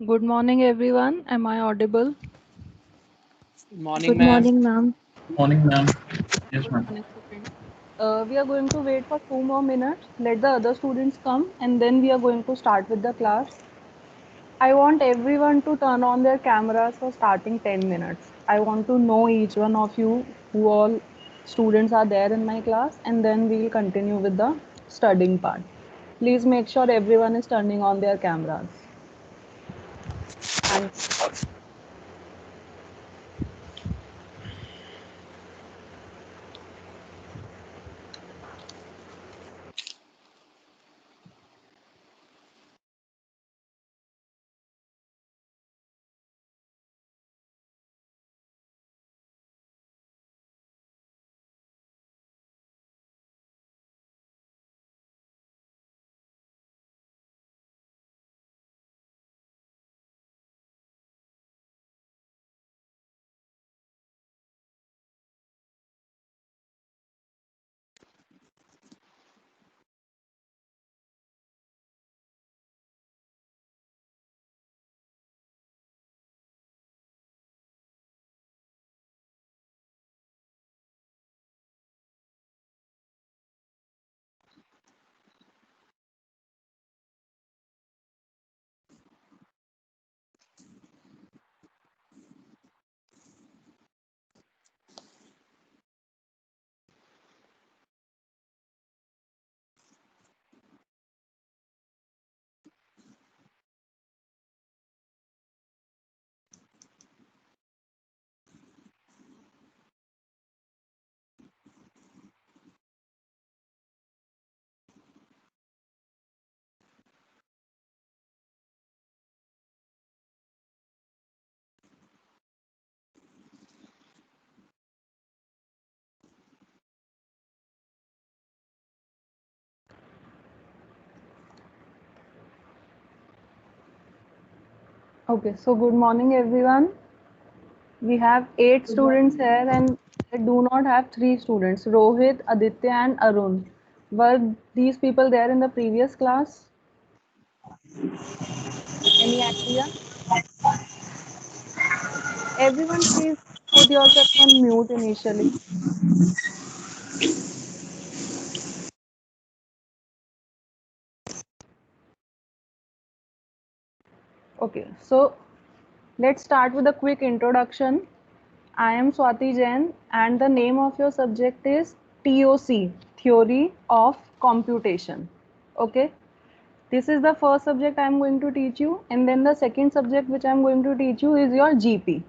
Good morning, everyone. Am I audible? Morning, Good ma'am. morning, ma'am. Morning, ma'am. Yes, Good ma'am. morning, students. We are going to wait for 2 more minutes. Let the other students come, and then we are going to start with the class. I want everyone to turn on their cameras for starting 10 minutes. I want to know each one of you who all students are there in my class, and then we will continue with the studying part. Please make sure everyone is turning on their cameras. Thank you. Okay, so good morning, everyone. We have 8 students here and I do not have 3 students, Rohit, Aditya and Arun. Were these people there in the previous class? Any idea? Everyone please put yourself on mute initially. Okay, so let's start with a quick introduction. I am Swati Jain and the name of your subject is TOC, Theory of Computation. Okay, this is the first subject I am going to teach you, and then the second subject which I am going to teach you is your GP.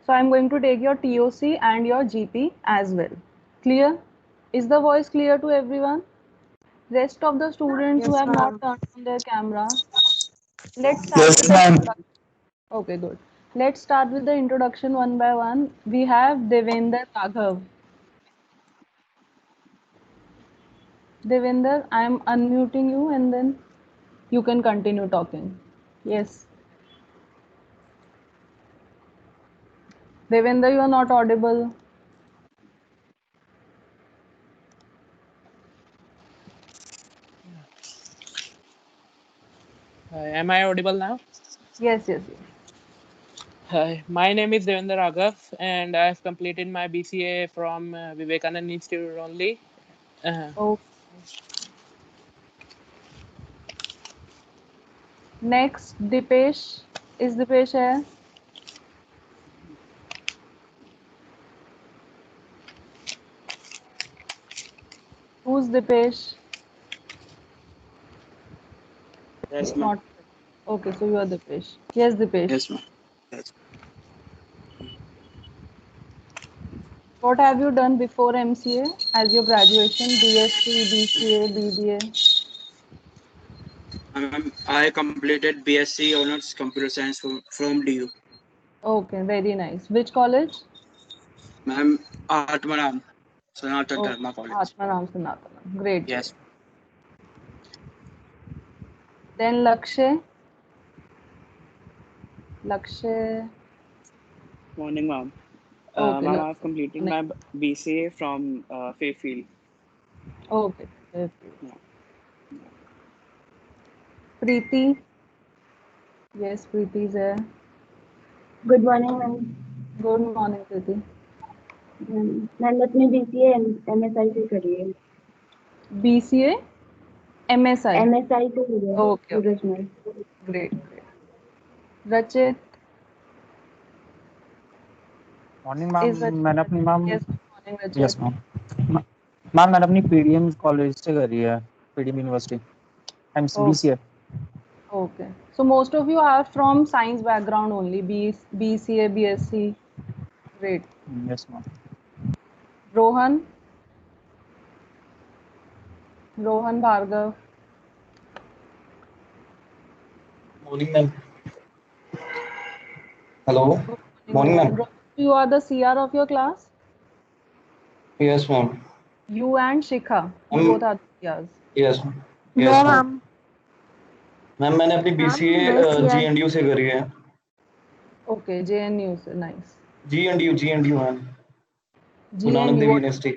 So I am going to take your TOC and your GP as well. Clear? Is the voice clear to everyone? Rest of the students who Yes, have not ma'am. turned on their camera, let's start with Yes, the ma'am. introduction. Okay, good. Let's start with the introduction one by one. We have Devender Raghav. Devender, I am unmuting you and then you can continue talking. Yes. Devender, you are not audible. Am I audible now? Yes, yes, yes. Hi, my name is Devendra Raghav, and I have completed my BCA from Vivekananda Institute only. Uh, Oh, next, Dipesh. Is Dipesh here? Who's Dipesh? Yes, ma'am. Not. Okay, so you are Dipesh. Yes, Dipesh. Yes, ma'am. Yes. What have you done before MCA as your graduation? BSc, BCA, BBA? I completed BSc Honors Computer Science from DU. Okay, very nice. Which college? Ma'am, Atmanam, Sanatan Oh, Dharma College. Atmaram Sanatana. Great, great. Yes. Then Lakshay. Lakshay. Morning, ma'am. Okay, Ma'am, I've Lakshay. completed Morning. my BCA from Fairfield. Okay. Okay. Yeah. Preeti. Yes, Preeti is there. Good morning ma'am. Good morning, Preeti. मैंने अपनी BCA MSI से करी है। BCA, MSI. MSI से करी है Okay, okay. सूरज में। Great, great. Rachit morning ma'am. is Rachit. मैंने अपनी ma'am Yes, good morning, Rachit. Yes ma'am. Ma'am मैंने अपनी पीडीएम कॉलेज से करी है, PDM university MCBCA. Okay. So most of you are from science background only, BCA, BSc. Great. Yes ma'am. Rohan Bhargav. Morning, ma'am. Hello. Morning, ma'am. Rohan, you are the CR of your class? Yes, ma'am. You and Shikha, you both are the CRs. Yes, ma'am. No Yes, ma'am. Ma'am. Ma'am मैंने अपनी BCA मैं CR GNDU से करी है। Okay, JNU से, nice. GNDU ma'am, Guru Nanak GNU. देव university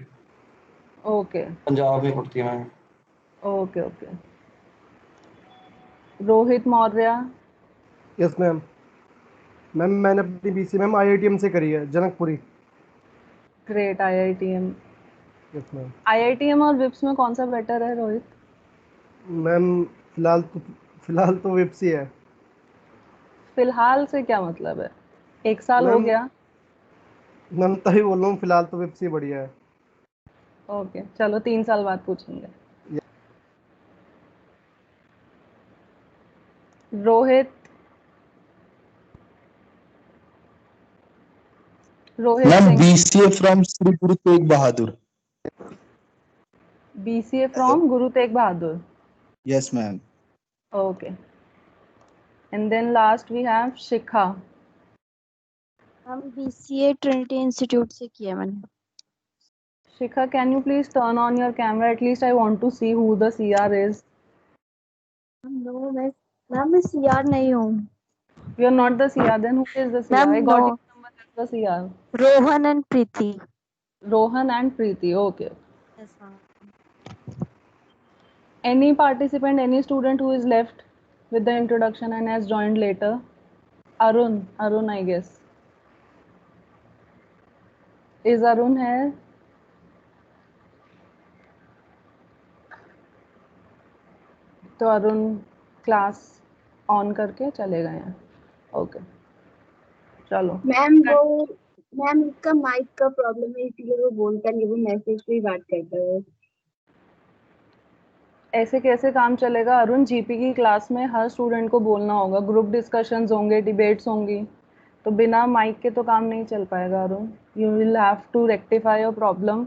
Okay, Punjab में पढ़ती है ma'am. okay, okay. Rohit Maurya. Yes ma'am. Ma'am मैंने अपनी बीसी मैम आईआईटीएम से करी है, Janakpuri. Great, IITM. Yes ma'am. IITM और विप्स में कौन सा बेटर है रोहित? मैम फिलहाल तो विप्सी है। फिलहाल से क्या मतलब है? एक साल हो मैम गया? मैम तभी बोल रहा हूँ, फिलहाल तो विप्सी बढ़िया है। ओके, चलो 3 साल बाद पूछेंगे। Rohit ma'am Singh. BCA from Shri Guru Tegh Bahadur. BCA from Guru Tegh Bahadur. Yes ma'am. Okay. And then last we have Shikha. हम बीसीए ट्रिनिटी इंस्टीट्यूट से किया मैंने। Shikha, can you please turn on your camera? At least I want to see who the CR is. No मैं CR नहीं हूँ। You are not the CR, then who is the CR? Ma'am, I got no. your number as the CR. Rohan and Preeti. Rohan and Preeti. Okay. Yes ma'am. Any participant, any student who is left with the introduction and has joined later? Arun, I guess. Is Arun here? तो Arun class on करके चले गए हैं। Okay, चलो। Ma'am इसका mic का problem है, इसलिए वो बोलता नहीं, वो मैसेज पे ही बात करता है। ऐसे कैसे काम चलेगा अरुण? जीपी की क्लास में हर स्टूडेंट को बोलना होगा, ग्रुप डिस्कशंस होंगे, डिबेट्स होंगी, तो बिना माइक के तो काम नहीं चल पाएगा Arun. You will have to rectify your problem.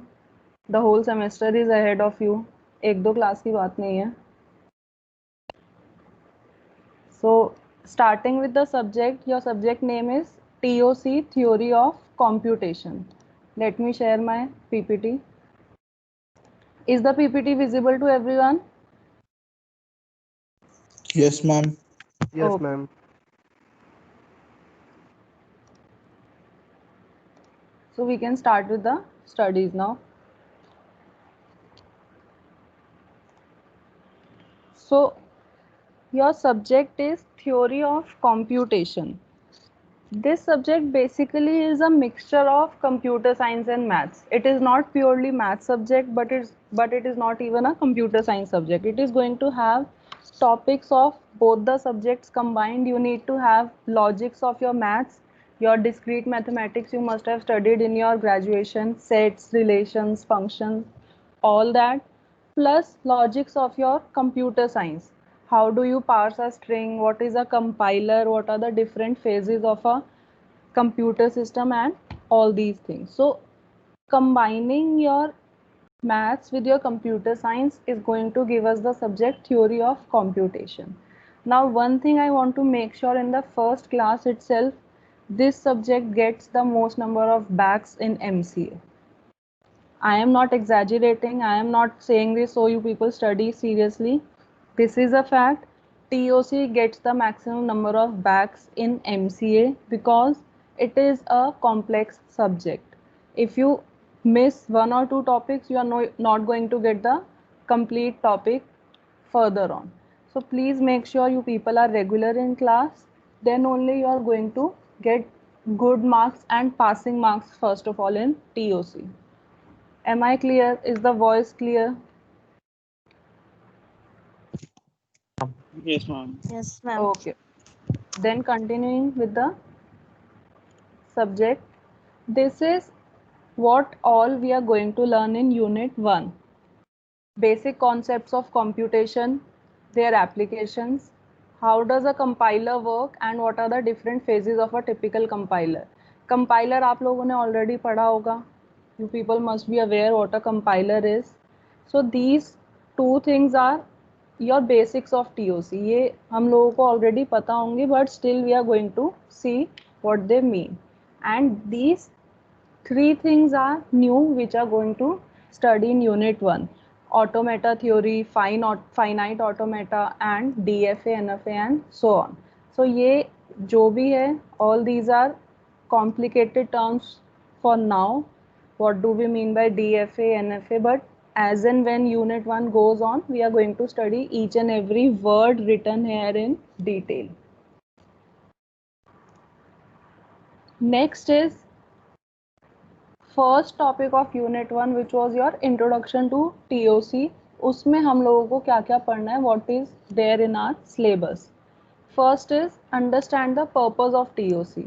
The whole semester is ahead of you. 1-2 class की बात नहीं है। So starting with the subject, your subject name is TOC, Theory of Computation. Let me share my PPT. Is the PPT visible to everyone? Yes ma'am. Yes ma'am. So we can start with the studies now. So your subject is Theory of Computation. This subject basically is a mixture of computer science and maths. It is not purely math subject, but it is not even a computer science subject. It is going to have topics of both the subjects combined. You need to have logics of your maths, your discrete mathematics you must have studied in your graduation, sets, relations, functions, all that, plus logics of your computer science. How do you parse a string? What is a compiler? What are the different phases of a computer system and all these things? So combining your maths with your computer science is going to give us the subject Theory of Computation. Now one thing I want to make sure in the first class itself, this subject gets the most number of backs in MCA. I am not exaggerating. I am not saying this so you people study seriously. This is a fact. TOC gets the maximum number of backs in MCA because it is a complex subject. If you miss 1 or 2 topics, you are not going to get the complete topic further on. So please make sure you people are regular in class. then only you are going to get good marks and passing marks first of all in TOC. Am I clear? Is the voice clear? Yes, ma'am. Yes, ma'am. Okay. Then continuing with the subject. This is what all we are going to learn in Unit 1. Basic concepts of computation, their applications, how does a compiler work and what are the different phases of a typical compiler. Compiler आप लोगों ने already पढ़ा होगा. You people must be aware what a compiler is. So these two things are your basics of TOC. ये हम लोगों को already पता होंगे, but still we are going to see what they mean. And these three things are new which are going to study in Unit 1. Automata theory, finite automata and DFA, NFA and so on. So ये जो भी है, all these are complicated terms for now. What do we mean by DFA, NFA? But as and when Unit 1 goes on, we are going to study each and every word written here in detail. Next is first topic of unit 1 which was your introduction to TOC. उसमें हम लोगों को क्या क्या पढ़ना है, what is there in our syllabus. First is understand the purpose of TOC.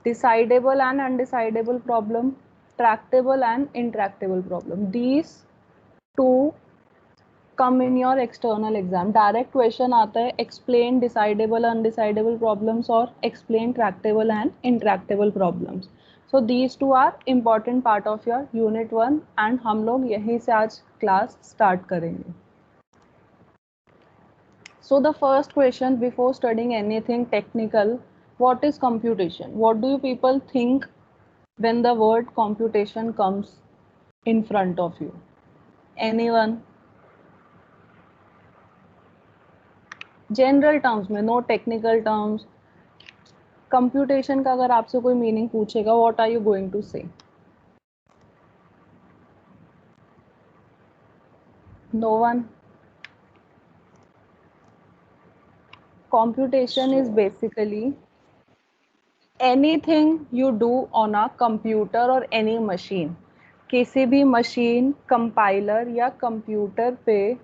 Decidable and undecidable problem, tractable and intractable problem. These two come in your external exam. Direct question आता है एक्सप्लेन डिसाइडेबल अनडिसाइडेबल प्रॉब्लम्स और explain tractable and intractable problems. So these two are important part of your Unit 1 and हम लोग यहीं से आज class start करेंगे. So the first question before studying anything technical, what is computation? What do you people think when the word computation comes in front of you? Anyone? General terms में, no technical terms. Computation का अगर आपसे कोई meaning पूछेगा, what are you going to say? No one. computation is basically anything you do on a computer or any machine. किसी भी machine, compiler या computer पे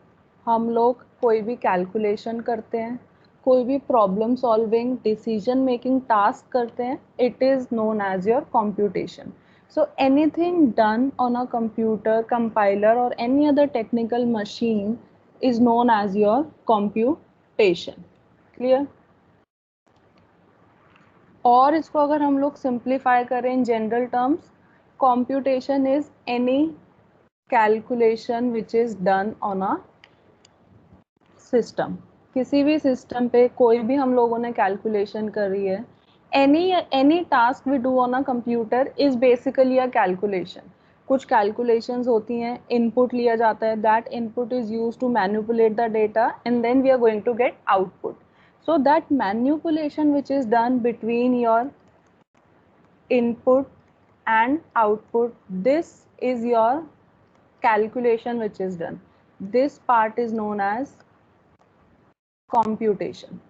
हम लोग कोई भी कैलकुलेशन करते हैं, कोई भी problem solving, decision making task करते हैं, it is known as your computation. So anything done on a computer, compiler और any other technical machine is known as your computation. Clear? और इसको अगर हम लोग सिंप्लीफाई करें in general terms, computation is any calculation which is done on a system. किसी भी system पे कोई भी हम लोगों ने कैलकुलेशन करी है, any task we do on a computer is basically a calculation. कुछ calculations होती हैं, input लिया जाता है, that input is used to manipulate the data and then we are going to get output. So that manipulation which is done between your input and output, this is your calculation which is done. This part is known as computation.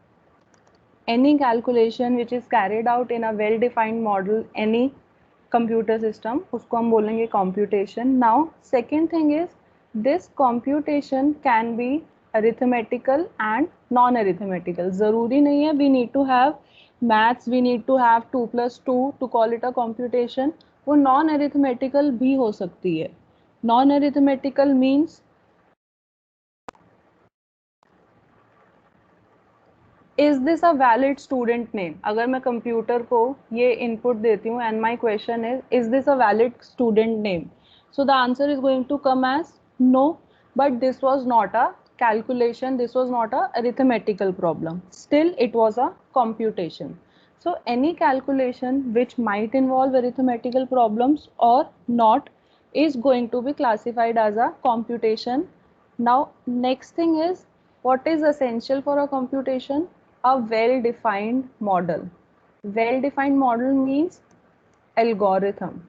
Any calculation which is carried out in a well-defined model, any computer system, उसको हम बोलेंगे computation. Now, second thing is this computation can be arithmetical and non-arithmetical. ज़रूरी नहीं है we need to have maths, we need to have 2 plus 2 to call it a computation. वो non-arithmetical भी हो सकती है. Non-arithmetical means is this a valid student name? अगर मैं कंप्यूटर को ये इनपुट देती हूँ and my question is this a valid student name? So the answer is going to come as no, but this was not a calculation, this was not a arithmetical problem. Still it was a computation. So any calculation which might involve arithmetical problems or not is going to be classified as a computation. Now next thing is what is essential for a computation? A well-defined model. Well-defined model means algorithm.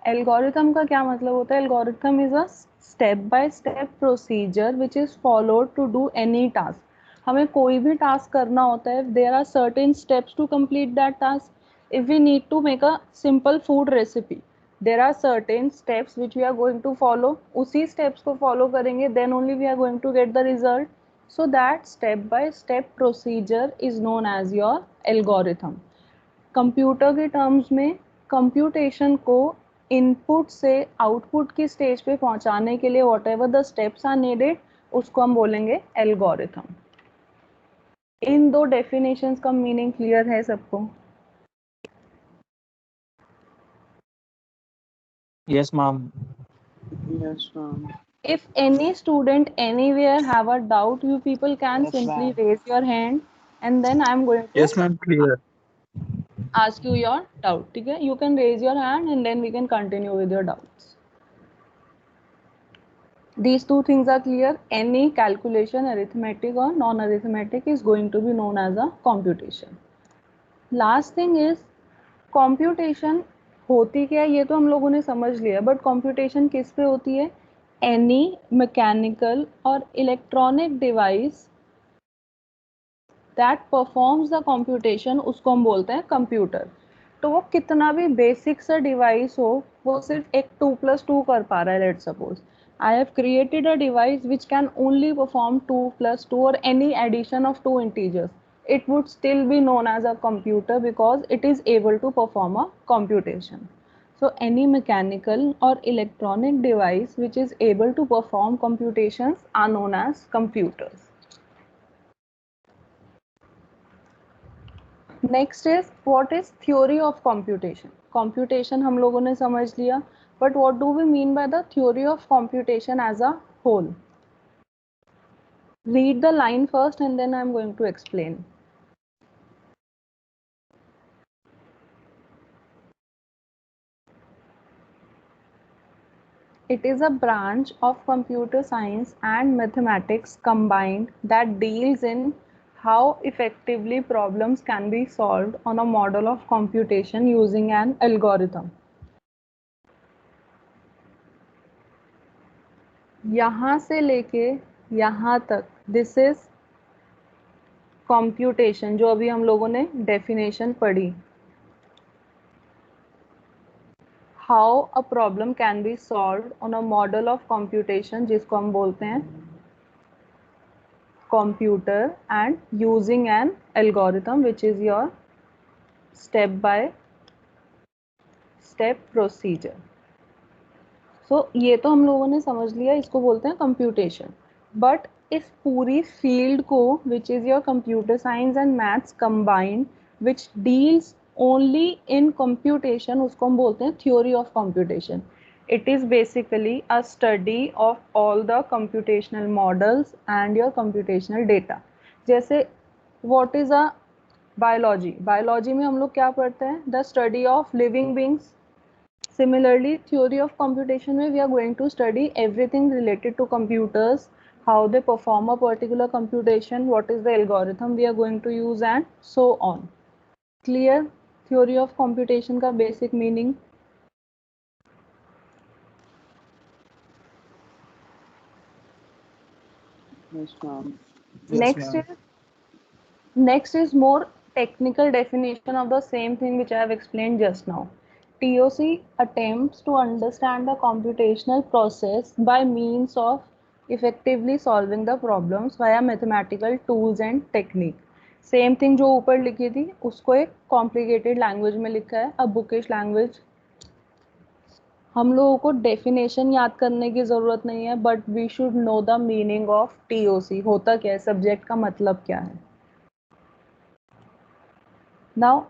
Algorithm का क्या मतलब होता है? Algorithm is a step-by-step procedure which is followed to do any task. हमें कोई भी task करना होता है, there are certain steps to complete that task. If we need to make a simple food recipe, there are certain steps which we are going to follow. उसी steps को follow करेंगे, then only we are going to get the result. So that step by step procedure is known as your algorithm. Computer के terms में computation को input से output की stage पे पहुंचाने के लिए whatever the steps are needed, उसको हम बोलेंगे एल्गोरिथम. इन दो डेफिनेशंस का मीनिंग क्लियर है सबको? Yes, ma'am. Yes, ma'am. If any student anywhere have a doubt, you people can Yes, simply ma'am. raise your hand and then I am going to Yes, ma'am. Clear. ask you your doubt. ठीक है? You can raise your hand and then we can continue with your doubts. These two things are clear. Any calculation, arithmetic or non-arithmetic, is going to be known as a computation. Last thing is computation होती क्या है, ये तो हम लोगों ने समझ लिया, बट computation किस पे होती है? Any mechanical or electronic device that performs the computation, उसको हम बोलते हैं कंप्यूटर. तो वो कितना भी बेसिक सा डिवाइस हो, वो सिर्फ एक 2+2 कर पा रहा है. Let's suppose I have created a device which can only perform 2+2 or any addition of 2 integers. It would still be known as a computer because it is able to perform a computation. So any mechanical or electronic device which is able to perform computations are known as computers. Next is what is theory of computation. Computation हम लोगों ने समझ लिया, but what do we mean by the theory of computation as a whole? Read the line first and then I am going to explain. It is a branch of computer science and mathematics combined that deals in how effectively problems can be solved on a model of computation using an algorithm. यहाँ से लेके यहाँ तक this is computation, जो अभी हम लोगों ने डेफिनेशन पढ़ी. How a problem can be solved on a model of computation, जिसको हम बोलते हैं computer, and using an algorithm which is your step by step procedure. So ये तो हम लोगों ने समझ लिया, इसको बोलते हैं कंप्यूटेशन. बट इस पूरी फील्ड को which is your computer science and maths combined which deals only in computation, उसको हम बोलते हैं theory of computation. It is basically a study of all the computational models and your computational data. जैसे what is a biology, biology में हम लोग क्या पढ़ते हैं? The study of living beings. Similarly, theory of computation में we are going to study everything related to computers, how they perform a particular computation, what is the algorithm we are going to use and so on. Clear? Theory of computation का basic meaning. Yes, ma'am. Yes, Next ma'am. is more technical definition of the same thing which I have explained just now. TOC attempts to understand the computational process by means of effectively solving the problems via mathematical tools and technique. Same thing जो ऊपर लिखी थी उसको एक complicated language में लिखा है, अ bookish language. हम लोगों को डेफिनेशन याद करने की ज़रूरत नहीं है, but we should know the meaning of TOC. होता क्या है, सब्जेक्ट का मतलब क्या है. नाउ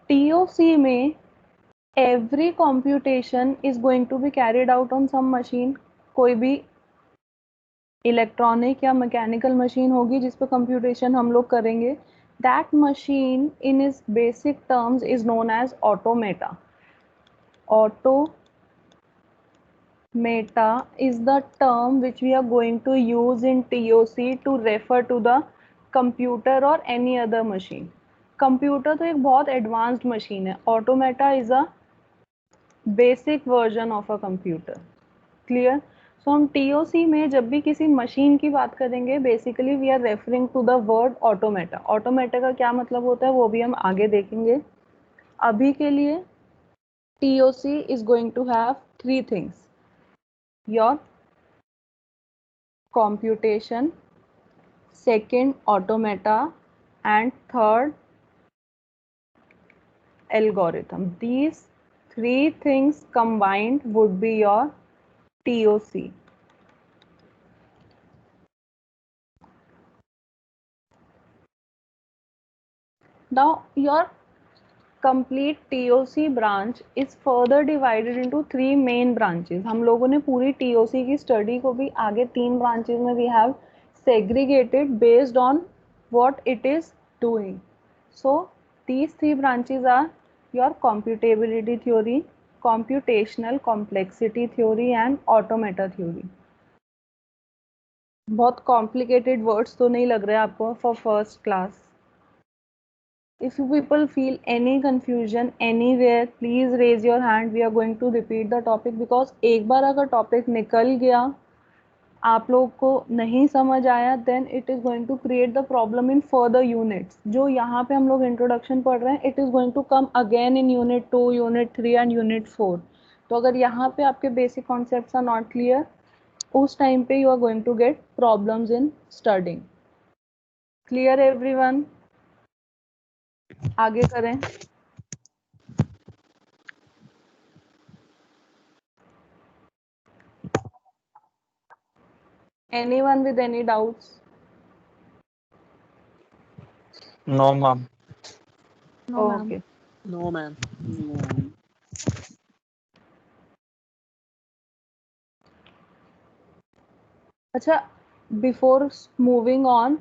TOC में every computation is going to be carried out on some machine. कोई भी इलेक्ट्रॉनिक या मैकेनिकल मशीन होगी जिस पे कंप्यूटेशन हम लोग करेंगे. That machine in is basic terms is known as automata. Automata is the term which we are going to use in TOC to refer to the computer or any other machine. Computer तो एक बहुत advanced machine है. Automata is a basic version of a computer. Clear? सो हम TOC में जब भी किसी machine की बात करेंगे, basically we are referring to the word automata. Automata का क्या मतलब होता है वो भी हम आगे देखेंगे. अभी के लिए TOC is going to have three things: your computation, second automata, and third algorithm. These three things combined would be your TOC. Now your complete TOC branch is further divided into three main branches. हम लोगों ने पूरी TOC की study को भी आगे 3 branches में we have segregated based on what it is doing. So these 3 branches are your computability theory, computational complexity theory and automata theory. बहुत complicated words तो नहीं लग रहे आपको for first class. If you people feel any confusion anywhere, please raise your hand. We are going to repeat the topic because एक बार अगर topic निकल गया, आप लोग को नहीं समझ आया, then it is going to create the problem in further units. जो यहाँ पे हम लोग introduction पढ़ रहे हैं, it is going to come again in unit 2, unit 3 and unit 4. तो अगर यहाँ पे आपके basic concepts are not clear, उस time पे you are going to get problems in studying. Clear everyone? आगे करें. Anyone with any doubts? No, ma'am. No, okay. No, ma'am. Acha, before moving on,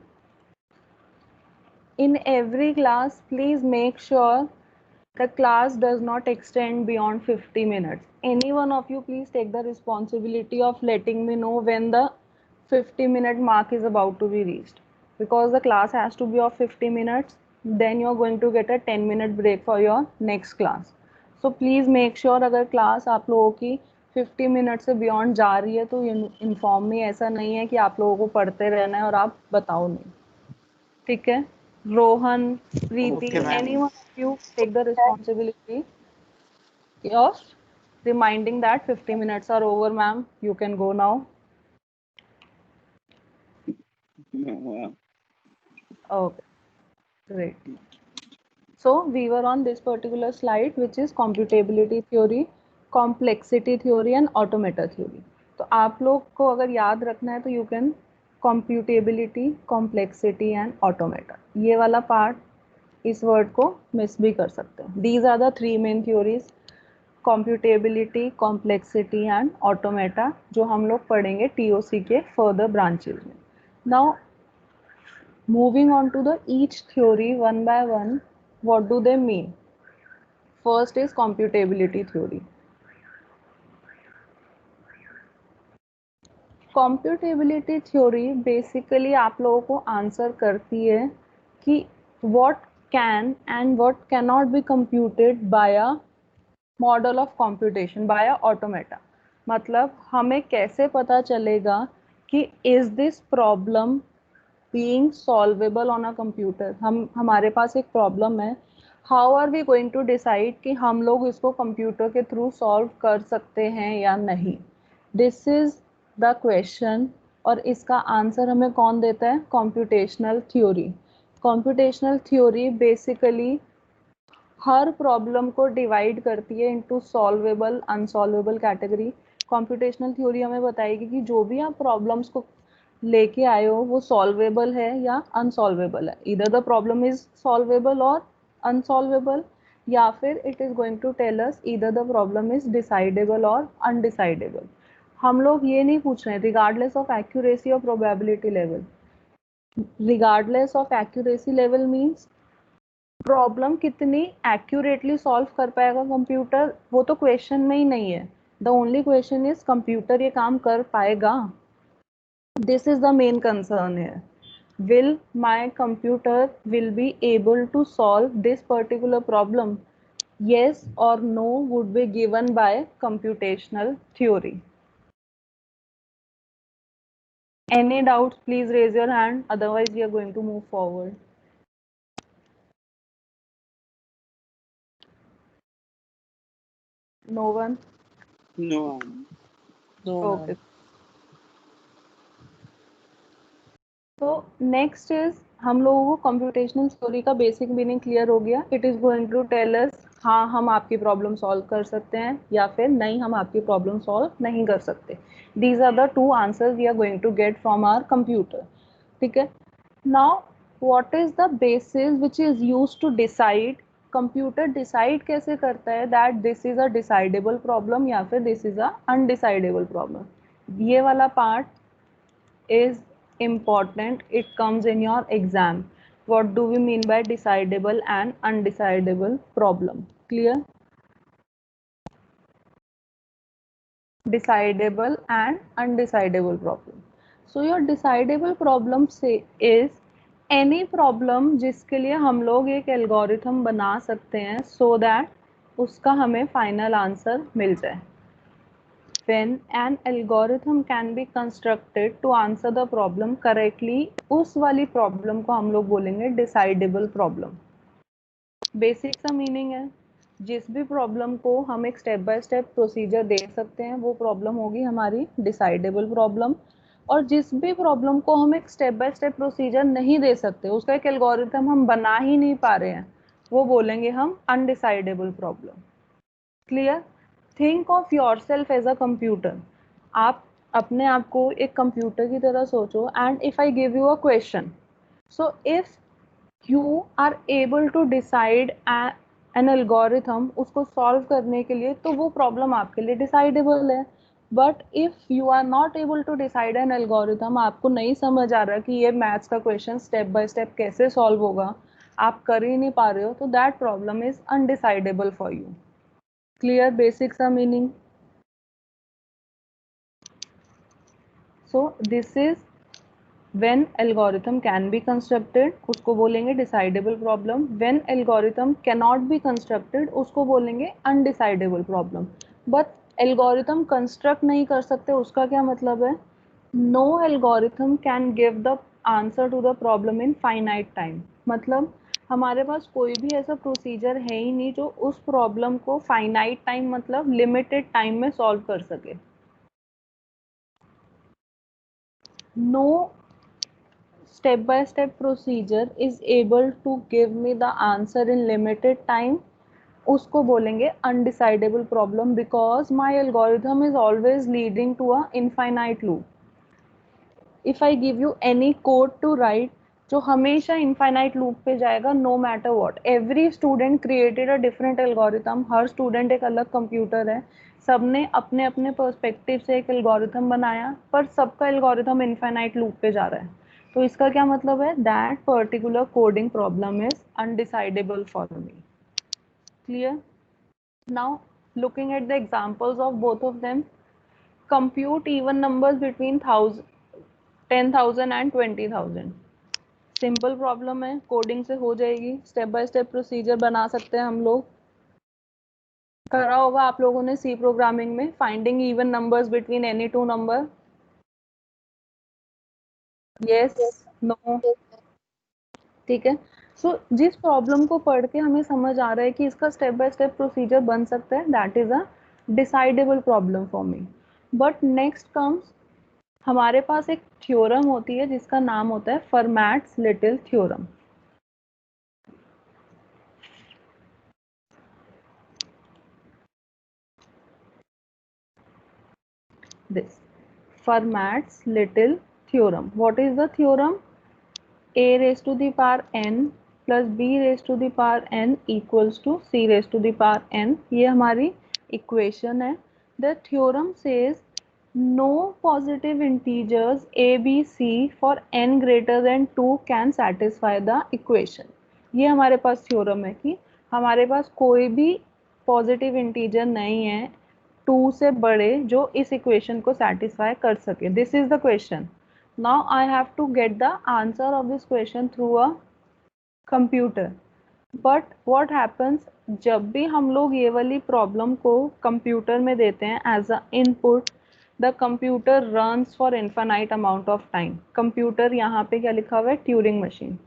in every class, please make sure the class does not extend beyond 50 minutes. Any one of you, please take the responsibility of letting me know when the 50-minute mark is about to be reached. Because the class has to be of 50 minutes, then you are going to get a 10-minute break for your next class. So please make sure अगर class आप लोगों की 50 minute से beyond जा रही है तो inform में, ऐसा नहीं है कि आप लोगों को पढ़ते रहना है और आप बताओ नहीं. ठीक है. रोहन, प्रीति, Okay, ma'am. anyone of you take the responsibility of reminding that 50 minutes are over, ma'am. You can go now. Okay, great. So we were on this particular slide, which is computability theory, complexity theory and automata theory. तो आप लोग को अगर याद रखना है तो you can computability, complexity and automata. ये वाला part इस word को miss भी कर सकते हैं. These are the three main theories: computability, complexity and automata, जो हम लोग पढ़ेंगे TOC के further branches में. Now moving on to the each theory one by one, what do they mean? First is computability theory. Computability theory basically आप लोगों को answer करती है कि what can and what cannot be computed by a model of computation, by a automata. मतलब हमें कैसे पता चलेगा कि is this problem being solvable on a computer. हमारे पास एक प्रॉब्लम है, how are we going to decide कि हम लोग इसको कंप्यूटर के थ्रू सॉल्व कर सकते हैं या नहीं. दिस इज द क्वेश्चन और इसका आंसर हमें कौन देता है? Computational theory. Computational theory basically हर प्रॉब्लम को डिवाइड करती है into solvable, unsolvable category. Computational theory हमें बताएगी कि जो भी आप प्रॉब्लम्स को लेके आए हो वो सॉल्वेबल है या अनसॉल्वेबल है. इधर द प्रॉब्लम इज सॉल्वेबल और अनसॉल्वेबल, या फिर it is going to tell us इधर द प्रॉब्लम इज डिसाइडेबल और अनडिसाइडेबल. हम लोग ये नहीं पूछ रहे हैं रिगार्डलेस ऑफ एक्यूरेसी और probability level. Regardless of accuracy level means problem कितनी एक्यूरेटली सॉल्व कर पाएगा कंप्यूटर, वो तो क्वेश्चन में ही नहीं है. The only question is computer ये काम कर पाएगा. This is the main concern here. Will my computer will be able to solve this particular problem? Yes or no would be given by computational theory. Any doubts, please raise your hand, otherwise we are going to move forward. No one? No. No, Okay. ma'am. तो next is हम लोगों को computational theory का basic meaning clear हो गया. It is going to tell us हाँ हम आपकी प्रॉब्लम सॉल्व कर सकते हैं या फिर नहीं हम आपकी प्रॉब्लम सॉल्व नहीं कर सकते. These are the two answers we are going to get from our computer. ठीक है. Now what is the basis which is used to decide. Computer decide कैसे करता है that this is a decidable problem या फिर this is a undecidable problem. ये वाला part is important. It comes in your exam. What do we mean by decidable and undecidable problem? Clear? Decidable and undecidable problem. So your decidable problem say is any problem जिसके लिए हम लोग एक algorithm बना सकते हैं so that उसका हमें फाइनल आंसर मिल जाए. When an algorithm can be constructed to answer the problem correctly, उस वाली प्रॉब्लम को हम लोग बोलेंगे डिसाइडेबल प्रॉब्लम. बेसिक सा मीनिंग है जिस भी प्रॉब्लम को हम एक स्टेप बाय स्टेप प्रोसीजर दे सकते हैं वो प्रॉब्लम होगी हमारी डिसाइडेबल प्रॉब्लम. और जिस भी प्रॉब्लम को हम एक स्टेप बाय स्टेप प्रोसीजर नहीं दे सकते, उसका एक एल्गोरिथम हम बना ही नहीं पा रहे हैं, वो बोलेंगे हम undecidable problem. Clear? Think of yourself as a computer. आप अपने आप को एक कंप्यूटर की तरह सोचो. And if I give you a question, so if you are able to decide an algorithm उसको सॉल्व करने के लिए, तो वो प्रॉब्लम आपके लिए डिसाइडेबल है. But if you are not able to decide an algorithm, आपको नहीं समझ आ रहा कि ये मैथ्स का क्वेश्चन स्टेप बाय स्टेप कैसे सॉल्व होगा, आप कर ही नहीं पा रहे हो, तो that problem is undecidable for you. Clear basic सा meaning. So this is when algorithm can be constructed, उसको बोलेंगे decidable problem. When algorithm cannot be constructed, उसको बोलेंगे undecidable problem. But algorithm construct नहीं कर सकते, उसका क्या मतलब है? No algorithm can give the answer to the problem in finite time. मतलब हमारे पास कोई भी ऐसा प्रोसीजर है ही नहीं जो उस प्रॉब्लम को फाइनाइट टाइम मतलब लिमिटेड टाइम में सॉल्व कर सके. No step by step procedure is able to give me the answer in limited time, उसको बोलेंगे undecidable problem. Because my algorithm is always leading to a infinite loop. If I give you any code to write जो हमेशा infinite loop पे जाएगा no matter what. Every student created a different algorithm. हर student एक अलग computer है, सबने अपने अपने पर्सपेक्टिव से एक एल्गोरिथम बनाया, पर सबका एल्गोरिथम इनफाइनाइट लूप पे जा रहा है. तो इसका क्या मतलब है? That particular coding problem is undecidable for me. Clear? Now looking at the examples of both of them, compute even numbers between 10,000 and 20,000. Simple problem है, कोडिंग से हो जाएगी, स्टेप बाय स्टेप प्रोसीजर बना सकते हैं हम लोग. करा होगा आप लोगों ने सी प्रोग्रामिंग में finding even numbers between any two number. Yes, no? ठीक है. सो जिस प्रॉब्लम को पढ़ के हमें समझ आ रहा है कि इसका स्टेप बाय स्टेप प्रोसीजर बन सकता है, that is a decidable problem for me. But next comes, हमारे पास एक थ्योरम होती है जिसका नाम होता है Fermat's little theorem. This Fermat's little theorem. What is the theorem? A raised to the power n plus b raised to the power n equals to c raised to the power n. ये हमारी equation है. The theorem says no positive integers a, b, c for n greater than 2 can satisfy the equation. ये हमारे पास theorem है कि हमारे पास कोई भी positive integer नहीं है 2 से बड़े जो इस इक्वेशन को सेटिस्फाई कर सके. This is the question. Now I have to get the answer of this question through a computer. But what happens, जब भी हम लोग ये वाली प्रॉब्लम को कंप्यूटर में देते हैं as a input, the computer runs for infinite amount of time. Computer यहाँ पे क्या लिखा हुआ है? Turing machine.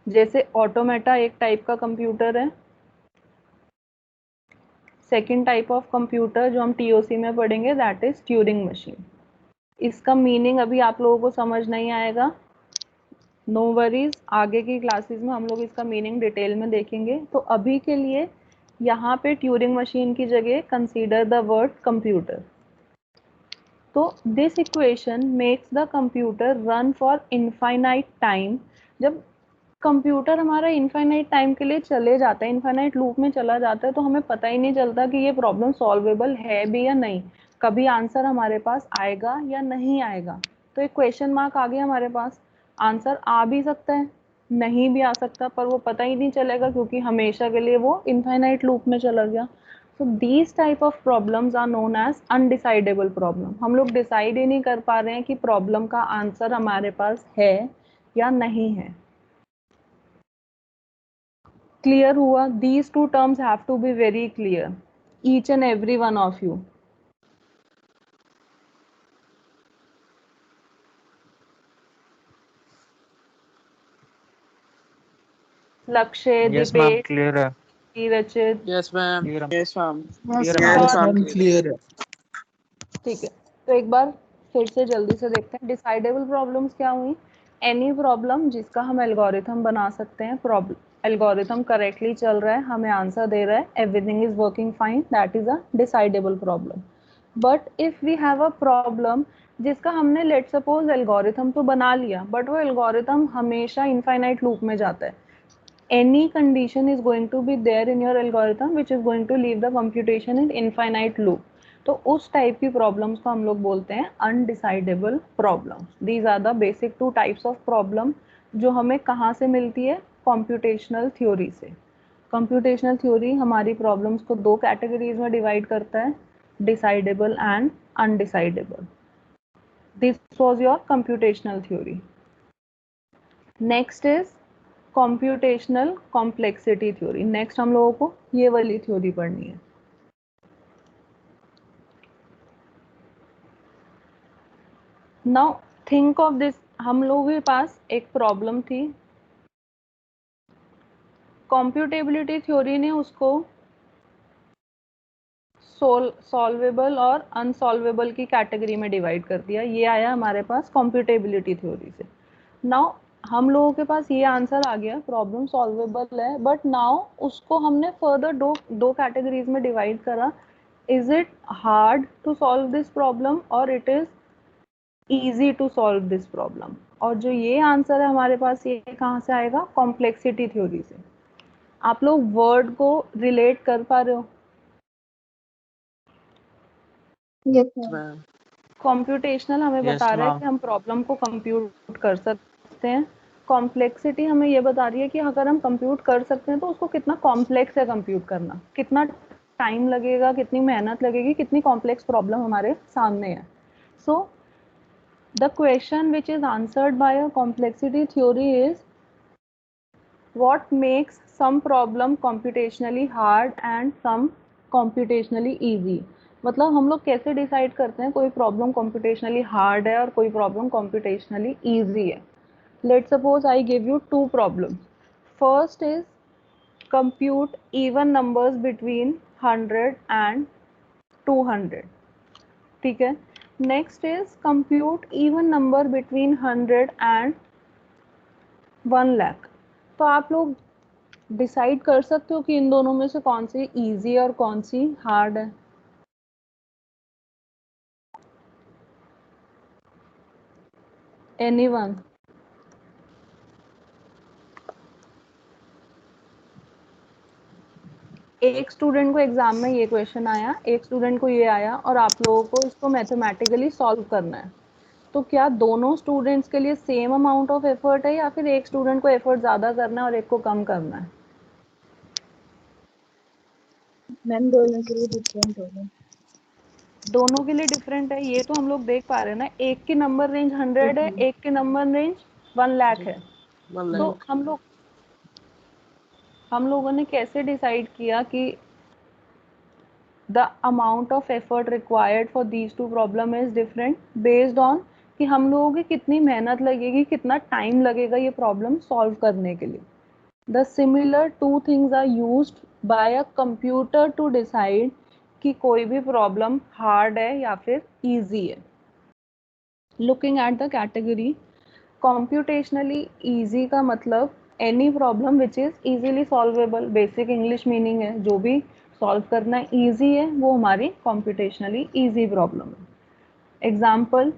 जैसे ऑटोमेटा एक टाइप का कंप्यूटर है। सेकेंड टाइप ऑफ कंप्यूटर जो हम टीओसी में पढ़ेंगे दैट इज ट्यूरिंग मशीन। इसका मीनिंग अभी आप लोगों को समझ नहीं आएगा, नो वरीज, आगे की क्लासेस में हम लोग इसका मीनिंग डिटेल में देखेंगे। तो अभी के लिए यहाँ पे ट्यूरिंग मशीन की जगह कंसीडर द वर्ड कंप्यूटर। तो this equation makes the computer run for infinite time. जब कंप्यूटर हमारा इनफाइनाइट टाइम के लिए चले जाता है, इनफाइनाइट लूप में चला जाता है, तो हमें पता ही नहीं चलता कि ये प्रॉब्लम सॉल्वेबल है भी या नहीं, कभी आंसर हमारे पास आएगा या नहीं आएगा। तो एक क्वेश्चन मार्क आ गया हमारे पास, आंसर आ भी सकता है, नहीं भी आ सकता, पर वो पता ही नहीं चलेगा क्योंकि हमेशा के लिए वो इनफाइनाइट लूप में चला गया। So these type of problems are known as undecidable problem। हम लोग डिसाइड ही नहीं कर पा रहे हैं कि प्रॉब्लम का आंसर हमारे पास है या नहीं है। क्लियर हुआ? These two terms have to be very clear, each and every one of you. लक्ष्य, यस मैम, दीपेश, क्लियर है। रचित, Yes, ma'am. Clear Yes, ma'am. Clear है Yes, मैम। ma'am. Clear है। ठीक है। तो एक बार फिर से जल्दी से देखते हैं डिसाइडेबल प्रॉब्लम्स क्या हुई। एनी प्रॉब्लम जिसका हम एल्गोरिथम बना सकते हैं, प्रॉब्लम एल्गोरिथम करेक्टली चल रहा है, हमें आंसर दे रहा है, everything is working fine, that is a decidable problem. But if we have a problem जिसका हमने लेट सपोज एल्गोरिथम तो बना लिया बट वो एल्गोरिथम हमेशा इनफाइनाइट लूप में जाता है, any condition is going to be there in your algorithm which is going to leave the computation in infinite loop, तो उस टाइप की प्रॉब्लम्स को हम लोग बोलते हैं undecidable problems. These are the basic two types of problem जो हमें कहाँ से मिलती है? कॉम्प्यूटेशनल थ्योरी से। कंप्यूटेशनल थ्योरी हमारी प्रॉब्लम्स को दो कैटेगरीज में डिवाइड करता है, decidable and undecidable. This was your computational theory. Next is computational complexity theory. Next हम लोगों को ये वाली थ्योरी पढ़नी है। नाउ थिंक ऑफ दिस, हम लोगों के पास एक प्रॉब्लम थी, कॉम्प्यूटेबिलिटी थ्योरी ने उसको सॉल्वेबल और अनसॉल्वेबल की कैटेगरी में डिवाइड कर दिया। ये आया हमारे पास कॉम्प्यूटेबिलिटी थ्योरी से। नाउ हम लोगों के पास ये आंसर आ गया, प्रॉब्लम सॉल्वेबल है, बट नाउ उसको हमने फर्दर दो कैटेगरीज में डिवाइड करा। Is it hard to solve this problem और it is easy to solve this problem. और जो ये आंसर है हमारे पास, ये कहाँ से आएगा? कॉम्प्लेक्सिटी थ्योरी से। आप लोग वर्ड को रिलेट कर पा रहे हो? Yes, Yes, ma'am. ma'am. Computational हमें Yes, बता रहा है ma'am. कि हम प्रॉब्लम को कंप्यूट कर सकते हैं, कॉम्प्लेक्सिटी हमें ये बता रही है कि अगर हम कंप्यूट कर सकते हैं तो उसको कितना कॉम्प्लेक्स है कंप्यूट करना, कितना टाइम लगेगा, कितनी मेहनत लगेगी, कितनी कॉम्प्लेक्स प्रॉब्लम हमारे सामने है। So the question which is answered bye a complexity theory is what makes some problem computationally hard and some computationally easy। मतलब हम लोग कैसे डिसाइड करते हैं कोई प्रॉब्लम computationally hard है और कोई प्रॉब्लम computationally easy है। Let's suppose I give you two problems. First is compute even numbers between 100 and 200, ठीक है। Next is compute even number between 100 and 1 lakh। तो आप लोग डिसाइड कर सकते हो कि इन दोनों में से कौन सी इजी और कौन सी हार्ड है। एनीवन? एक स्टूडेंट को एग्जाम में ये क्वेश्चन आया, एक स्टूडेंट को ये आया, और आप लोगों को इसको मैथमेटिकली सॉल्व करना है। तो क्या दोनों स्टूडेंट्स के लिए सेम अमाउंट ऑफ एफर्ट है या फिर एक स्टूडेंट को एफर्ट ज्यादा करना है और एक को कम करना है? मैम दोनों के लिए डिफरेंट होगा। दोनों के लिए डिफरेंट है, ये तो हम लोग देख पा रहे हैं ना। एक की नंबर रेंज 100 है, एक की नंबर रेंज 1 लाख है। 1 तो lakh. हम लोगों ने कैसे डिसाइड किया कि the amount of effort required for these two problem is different based on कि हम लोगों की कितनी मेहनत लगेगी, कितना टाइम लगेगा ये प्रॉब्लम सॉल्व करने के लिए. The similar two things are used by a computer to decide कि कोई भी प्रॉब्लम हार्ड है या फिर इजी है. Looking at the category, computationally easy का मतलब any problem which is easily solvable. Basic English meaning है, जो भी solve करना easy है वो हमारी computationally easy problem है. Example,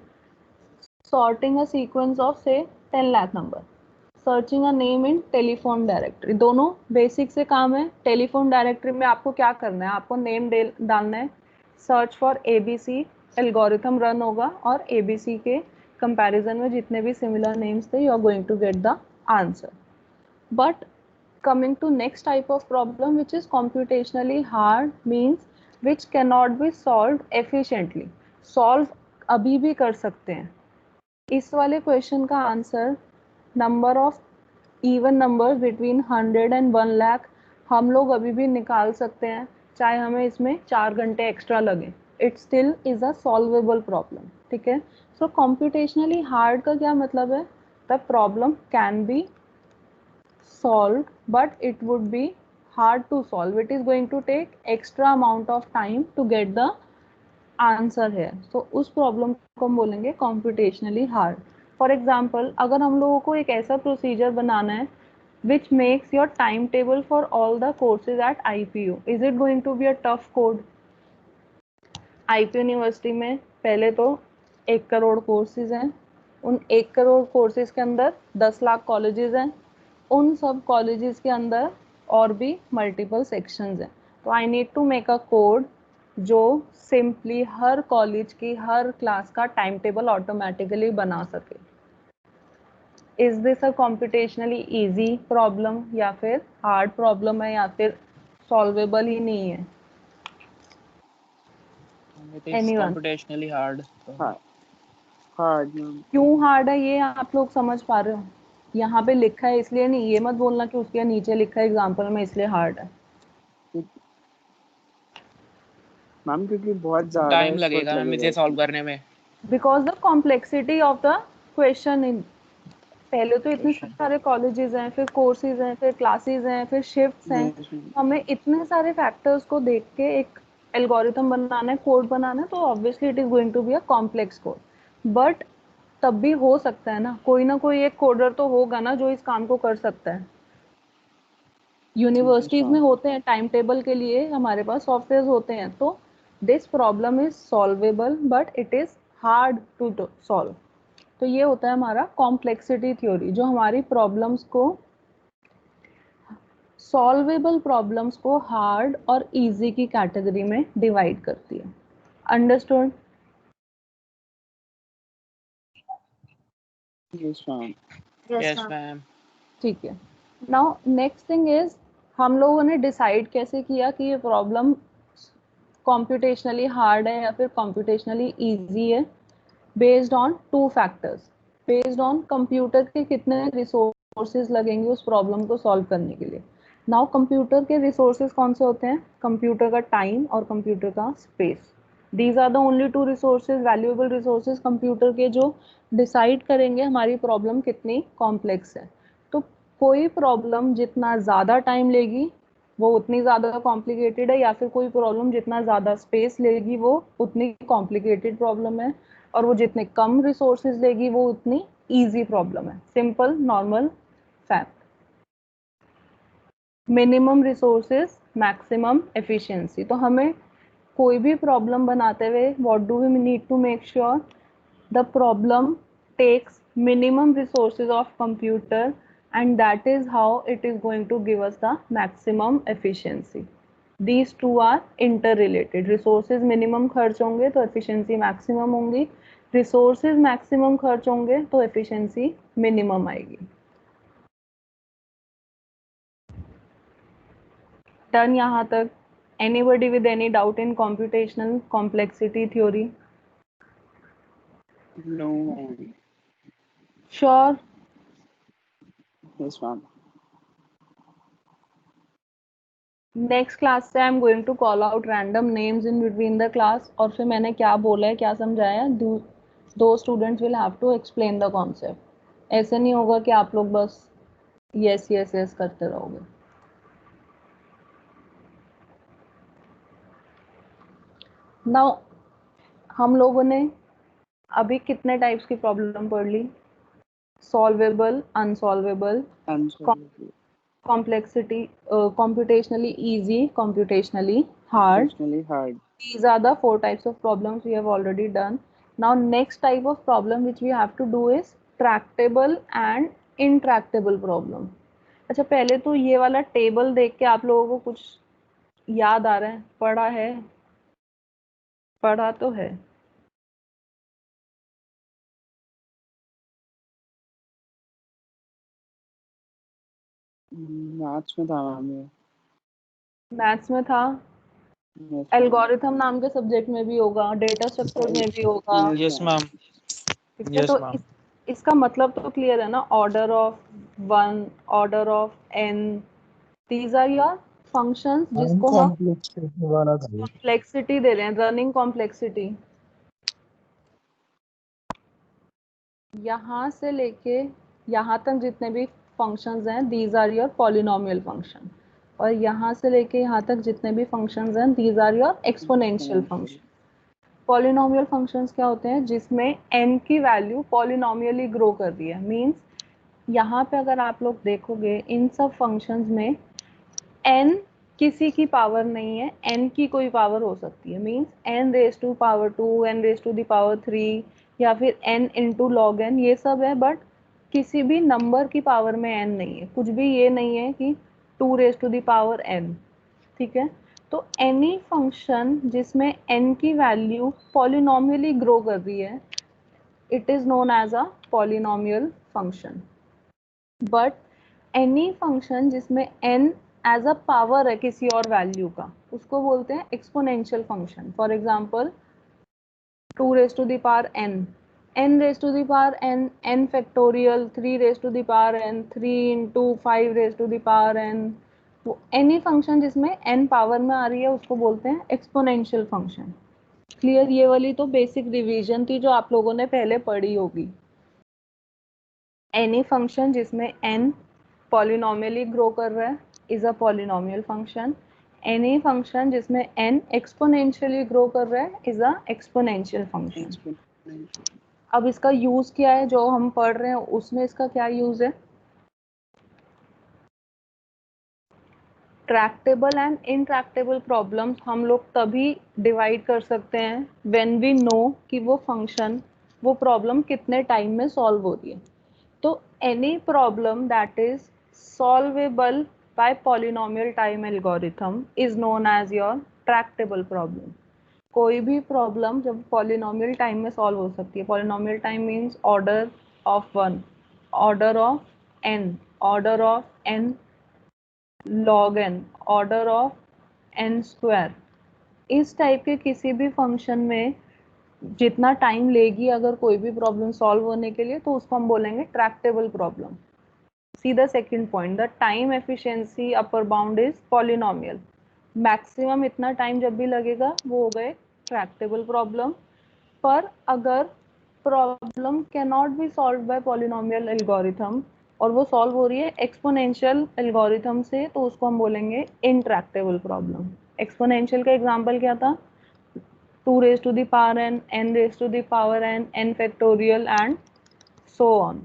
sorting a sequence of say 10 lakh number, searching a name in telephone directory. दोनों basic से काम है. Telephone directory में आपको क्या करना है, आपको name डालना है, search for ABC, algorithm run होगा और ABC के comparison में जितने भी similar names थे, you are going to get the answer. But coming to next type of problem which is computationally hard means which cannot be solved efficiently. Solve अभी भी कर सकते हैं. इस वाले क्वेश्चन का answer number of even numbers between 100 and 1 lakh हम लोग अभी भी निकाल सकते हैं, चाहे हमें इसमें 4 घंटे एक्स्ट्रा लगे. It still is a solvable problem. ठीक है. सो कॉम्प्यूटेशनली हार्ड का क्या मतलब है, the problem can be solved but it would be hard to solve. It is going to take extra amount of time to get the answer here. So उस problem को हम बोलेंगे computationally hard. For example, अगर हम लोगों को एक ऐसा प्रोसीजर बनाना है which makes your timetable for all the courses at IPU, is it going to be a tough code? IPU university में पहले तो 1 करोड़ कोर्सेज हैं. उन 1 करोड़ कोर्सेज के अंदर 10 लाख कॉलेजेस हैं. उन सब कॉलेजेस के अंदर और भी मल्टीपल सेक्शंस हैं. तो I need to make a code जो सिंपली हर कॉलेज की हर क्लास का टाइम टेबल ऑटोमेटिकली बना सके. Is this a computationally easy problem या फिर हार्ड प्रॉब्लम है या फिर सॉल्वेबल ही नहीं है? It is Anyone? computationally hard. Hard, ma'am. क्यों हार्ड है ये आप लोग समझ पा रहे हो? यहाँ पे लिखा है इसलिए नहीं, ये मत बोलना कि उसके नीचे लिखा है एग्जाम्पल में इसलिए हार्ड है. मैम क्योंकि बहुत ज्यादा टाइम effort लगेगा मैम इसे सॉल्व करने में. Because the complexity of the question in. पहले तो इतने सारे कॉलेजेस हैं, फिर कोर्सेज हैं, फिर क्लासेस हैं, फिर शिफ्ट्स हैं. Yes, ma'am. हमें इतने सारे फैक्टर्स को देख के एक एल्गोरिथम बनाना है, कोड बनाना है, तो obviously it is going to be a complex code. But तब भी हो सकता है ना कोई एक कोडर तो होगा ना जो इस काम को कर सकता है. यूनिवर्सिटीज में होते हैं, टाइम टेबल के लिए हमारे पास सॉफ्टवेयर होते हैं. तो this problem is solvable but it is hard to solve. तो ये होता है हमारा कॉम्प्लेक्सिटी थ्योरी, जो हमारी प्रॉब्लम्स को, सॉल्वेबल प्रॉब्लम्स को हार्ड और इजी की कैटेगरी में डिवाइड करती है. Understood? Yes, ma'am. Yes ma'am. ठीक है. नाउ नेक्स्ट थिंग इज, हम लोगों ने डिसाइड कैसे किया कि ये प्रॉब्लम कॉम्प्यूटेशनली हार्ड है या फिर कॉम्प्यूटेशनली इजी है? Based on 2 factors. Based on computer के कितने रिसोर्सेज लगेंगे उस प्रॉब्लम को सॉल्व करने के लिए. नाउ कंप्यूटर के रिसोर्सेज कौन से होते हैं? कंप्यूटर का टाइम और कंप्यूटर का space. These are the only 2 resources, valuable resources computer के, जो डिसाइड करेंगे हमारी प्रॉब्लम कितनी कॉम्प्लेक्स है. तो कोई प्रॉब्लम जितना ज़्यादा टाइम लेगी वो उतनी ज़्यादा कॉम्प्लिकेटेड है, या फिर कोई प्रॉब्लम जितना ज़्यादा स्पेस लेगी वो उतनी कॉम्प्लिकेटेड प्रॉब्लम है, और वो जितने कम रिसोर्सेज लेगी वो उतनी इजी प्रॉब्लम है. Simple normal fact. Minimum resources maximum efficiency. तो हमें कोई भी प्रॉब्लम बनाते हुए what do we need to make sure? The problem takes minimum resources of computer and that is how it is going to give us the maximum efficiency. These two are interrelated. Resources minimum खर्च होंगे तो efficiency maximum होंगी. Resources maximum खर्च होंगे तो efficiency minimum आएगी. Done यहाँ तक? Anybody with any doubt in computational complexity theory? No, ma'am. Sure. Yes, ma'am. Next class से I am going to call out random names in between the class, और फिर मैंने क्या बोला है, क्या समझाया है, दो students will have to explain the concept. ऐसे नहीं होगा कि आप लोग बस यस यस यस करते रहोगे। नाउ हम लोगों ने अभी कितने टाइप्स की प्रॉब्लम पढ़ ली? Solvable, unsolvable, Unsolvable. complexity, computationally easy, computationally hard. Computationally hard. These are the 4 types of problems we have already done. Now next type of problem which we have to do is tractable and intractable problem. अच्छा, पहले तो ये वाला table देख के आप लोगों को कुछ याद आ रहा है? पढ़ा है? पढ़ा तो है। मैथ्स में था मैम ये। मैथ्स में था, Yes, ma'am. एल्गोरिथम नाम के सब्जेक्ट में भी होगा, डेटा स्ट्रक्चर में भी होगा। Yes ma'am. ठीक है, Yes, तो ma'am. इसका मतलब तो क्लियर है ना? Order of 1, order of n, these are your functions जिसको हम कॉम्प्लेक्सिटी वाला था ये। कॉम्प्लेक्सिटी दे रहे हैं, रनिंग कॉम्प्लेक्सिटी। यहाँ से लेके यहाँ तक जितने भी फंक्शंस हैं, these are your polynomial function, और यहाँ से लेके यहाँ तक जितने भी फंक्शंस हैं, these are your exponential function. Polynomial functions क्या होते हैं? जिसमें n की वैल्यू पॉलिनोमियली ग्रो कर रही है। मींस यहाँ पे अगर आप लोग देखोगे इन सब फंक्शंस में n किसी की पावर नहीं है, n की कोई पावर हो सकती है। Means n raise to power 2, n raise to the power 3, या फिर n इंटू लॉग n, ये सब है, बट किसी भी नंबर की पावर में n नहीं है। कुछ भी ये नहीं है कि 2 raise to the power n। ठीक है, तो एनी फंक्शन जिसमें n की वैल्यू पॉलिनोमियली ग्रो कर रही है, it is known as a polynomial function. But any function जिसमें n एज अ पावर है किसी और वैल्यू का, उसको बोलते हैं exponential function. For example 2 raise to the power n, n raise to the power n, n factorial, 3 raise to the power n, 3 into 5 raise to the power n। वो any function जिसमें n power में आ रही है उसको बोलते हैं exponential function. Clear? ये वाली तो बेसिक रिवीजन थी जो आप लोगों ने पहले पढ़ी होगी। एनी फंक्शन जिसमें n पॉलिनोमियली ग्रो कर रहा है is a polynomial function. Any function जिसमें n एक्सपोनेंशियली ग्रो कर रहा है is a exponential function. Exponential. अब इसका यूज क्या है जो हम पढ़ रहे हैं, उसमें इसका क्या यूज है? ट्रैक्टेबल एंड इनट्रैक्टेबल प्रॉब्लम्स हम लोग तभी डिवाइड कर सकते हैं व्हेन वी नो कि वो फंक्शन, वो प्रॉब्लम कितने टाइम में सॉल्व हो रही है। तो any problem that is solvable by polynomial time algorithm is known as your tractable problem. कोई भी प्रॉब्लम जब पॉलिनोमियल टाइम में सॉल्व हो सकती है, polynomial time means order of 1, order of n, order of n log n, order of n square, इस type के किसी भी फंक्शन में जितना टाइम लेगी अगर कोई भी प्रॉब्लम सॉल्व होने के लिए, तो उसको हम बोलेंगे Tractable problem. See the second point, the time efficiency upper bound is polynomial. Maximum इतना टाइम जब भी लगेगा वो हो गए ट्रैक्टेबल प्रॉब्लम। पर अगर problem can not be solve by polynomial algorithm और वो सॉल्व हो रही है एक्सपोनेंशियल एल्गोरिथम से, तो उसको हम बोलेंगे इनट्रैक्टेबल प्रॉब्लम। एक्सपोनेंशियल का एग्जांपल क्या था? 2 raised to the power n raised to the power n factorial and so on।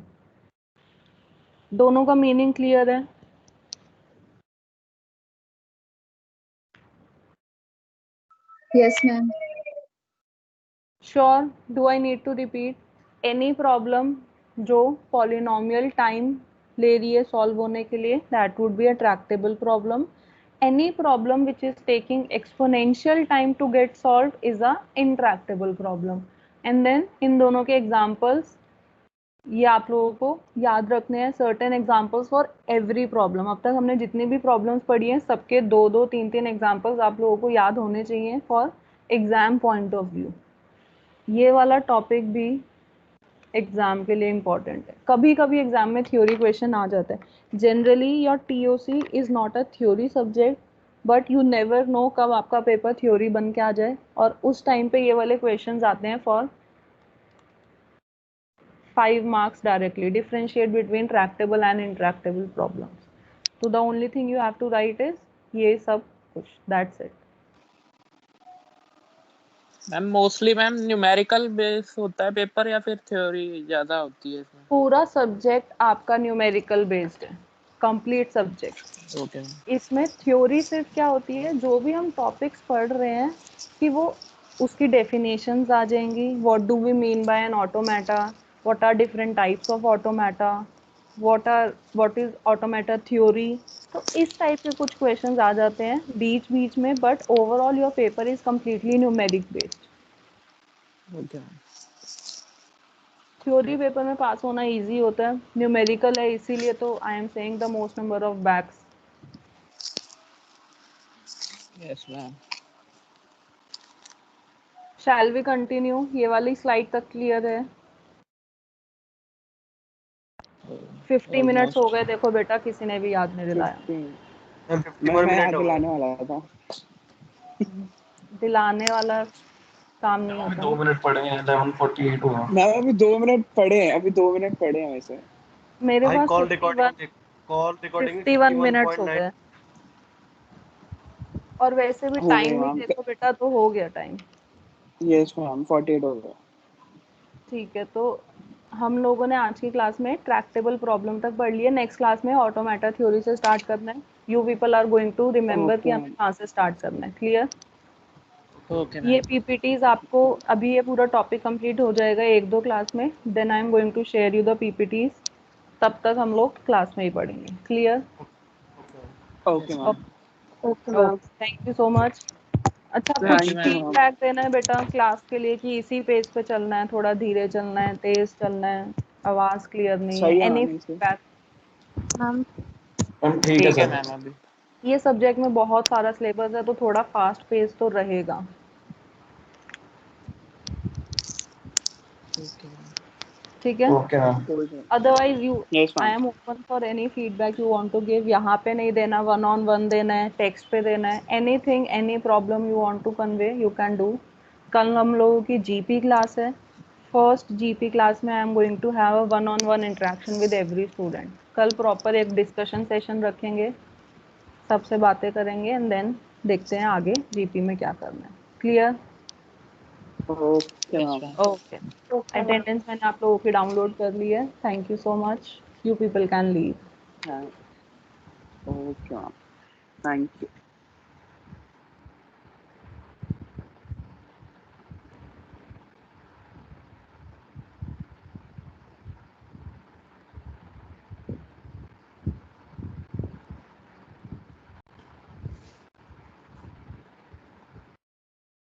दोनों का मीनिंग क्लियर है? Yes, ma'am. Sure? Do I need to repeat? Any problem जो पॉलिनोमियल टाइम ले रही है सॉल्व होने के लिए, that would be a tractable problem. Any problem which is taking exponential time to get solve is a intractable problem. And then in दोनों के examples ये आप लोगों को याद रखने हैं, certain examples for every problem. अब तक हमने जितनी भी प्रॉब्लम्स पढ़ी हैं सबके 2-2, 3-3 एग्जाम्पल्स आप लोगों को याद होने चाहिए for exam point of view. ये वाला टॉपिक भी एग्जाम के लिए इम्पॉर्टेंट है। कभी कभी एग्जाम में थ्योरी क्वेश्चन आ जाता है। Generally your TOC is not a theory subject, but you never know कब आपका पेपर थ्योरी बन के आ जाए, और उस टाइम पे ये वाले क्वेश्चंस आते हैं for 5 marks directly. Differentiate between tractable and intractable problems. So the only thing you have to write is ये सब कुछ, that's it. Ma'am mostly ma'am numerical base होता है पेपर या फिर थ्योरी ज्यादा होती है इसमें? पूरा सब्जेक्ट आपका न्यूमेरिकल बेस्ड है, कंप्लीट सब्जेक्ट। ओके इसमें थ्योरी सिर्फ क्या होती है, जो भी हम टॉपिक्स पढ़ रहे हैं कि वो उसकी डेफिनेशंस आ जाएंगी। What do we mean by an automata, what are different types of automata, what is automata theory. तो इस टाइप के कुछ क्वेश्चंस आ जाते हैं बीच बीच में, but overall your paper is completely numeric based. Okay theory paper में पास होना इजी होता है, न्यूमेरिकल है इसीलिए तो I am saying the most number of backs. Yes ma'am. Shall we continue? ये वाली स्लाइड तक क्लियर है? 50 मिनट्स हो गए, देखो बेटा किसी ने भी याद नहीं दिलाया। 51 मिनट दिलाने वाला था। दिलाने वाला काम नहीं अभी होता। 2 मिनट पड़े हैं, 11:48 हुआ। मैम अभी 2 मिनट पड़े हैं, अभी 2 मिनट पड़े हैं वैसे। मेरे भाई पास कॉल 51 रिकॉर्डिंग 51 मिनट्स हो 51.9। गए, और वैसे भी हो गए टाइम भी मैम। देखो बेटा, तो हो गया टाइम। यस मैम 48 हो गया। ठीक है, तो हम लोगों ने आज की क्लास में ट्रैक्टेबल प्रॉब्लम तक पढ़ लिया। नेक्स्ट क्लास में ऑटोमेटा थ्योरी से स्टार्ट करना है। You people are going to remember कि Okay, हमें कहाँ से स्टार्ट करना है। Clear? Okay yeah ma'am. PPTs आपको अभी ये पूरा टॉपिक कंप्लीट हो जाएगा 1-2 क्लास में, then I am going to share you the PPTs. तब तक हम लोग क्लास में ही पढ़ेंगे। Clear? Okay ma'am. Okay ma'am. Thank you so much. अच्छा, कुछ thank you thank you ma'am. Ma'am. Feedback देना है बेटा क्लास के लिए कि इसी पेज पे चलना है, थोड़ा धीरे चलना है, तेज चलना है, आवाज क्लियर नहीं है, सही है एनी मैम इसे। फीडबैक? मैम मैम ठीक है ठीक है सर। मैम। अभी ये सब्जेक्ट में बहुत सारा सिलेबस है, तो थोड़ा फास्ट पेस तो रहेगा। ठीक है? Okay ma'am. Otherwise you yes I ma'am. Am open for any feedback you want to give. यहाँ पे नहीं देना, 1-on-1 देना है, टेक्स्ट पे देना है, anything, any problem you want to convey you can do. कल हम लोगों की जीपी क्लास है। फर्स्ट जीपी क्लास में I am going to have a 1-on-1 interaction with every student. कल प्रॉपर एक डिस्कशन सेशन रखेंगे, सबसे बातें करेंगे, एंड देन देखते हैं आगे जीपी में क्या करना है। Clear? Okay yes ma'am. Ma'am. Okay, attendance मैंने आप लोगों की डाउनलोड कर ली है। Thank you so much. You people can leave. Okay ma'am. Thank you.